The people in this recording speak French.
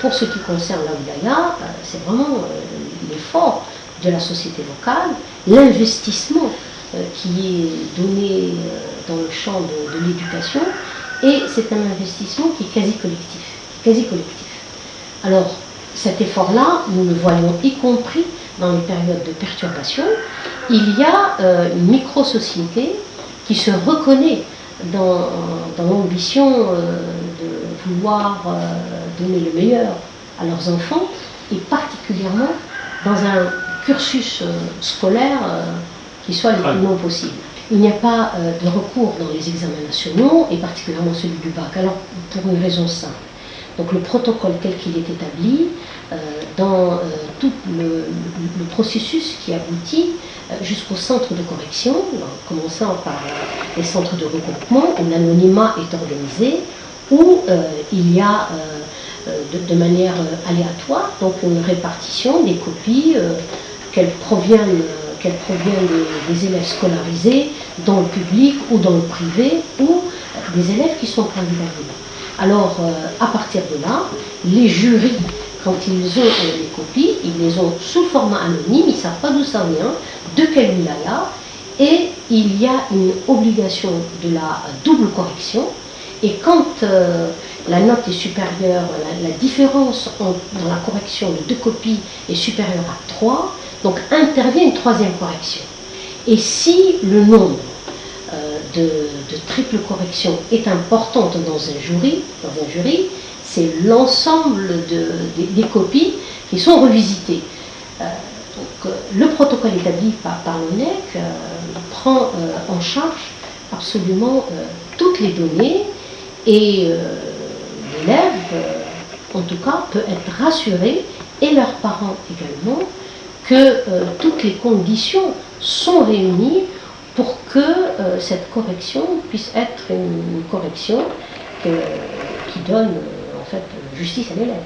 Pour ce qui concerne la wilaya, c'est vraiment l'effort de la société locale, l'investissement qui est donné dans le champ de l'éducation, et c'est un investissement qui est quasi collectif. Alors, cet effort-là, nous le voyons y compris dans les périodes de perturbation. Il y a une micro-société qui se reconnaît dans l'ambition de vouloir donner le meilleur à leurs enfants, et particulièrement dans un cursus scolaire qui soit le plus long possible. Il n'y a pas de recours dans les examens nationaux, et particulièrement celui du bac, alors pour une raison simple. Donc le protocole tel qu'il est établi, dans tout le processus qui aboutit jusqu'au centre de correction, en commençant par les centres de regroupement, où l'anonymat est organisé, où il y a de manière aléatoire donc une répartition des copies, qu'elles proviennent des élèves scolarisés dans le public ou dans le privé, ou des élèves qui sont candidats libres. Alors, à partir de là, les jurys, quand ils ont les copies, ils les ont sous format anonyme, ils ne savent pas d'où ça vient, de quelle wilaya, et il y a une obligation de la double correction, et quand la note est supérieure, la différence dans la correction de 2 copies est supérieure à 3, donc intervient une troisième correction. Et si le nombre de triple correction est importante dans un jury, c'est l'ensemble des copies qui sont revisitées. Donc, le protocole établi par l'ONEC prend en charge absolument toutes les données, et l'élève, en tout cas, peut être rassuré, et leurs parents également, que toutes les conditions sont réunies pour que cette correction puisse être une correction qui donne en fait justice à l'élève.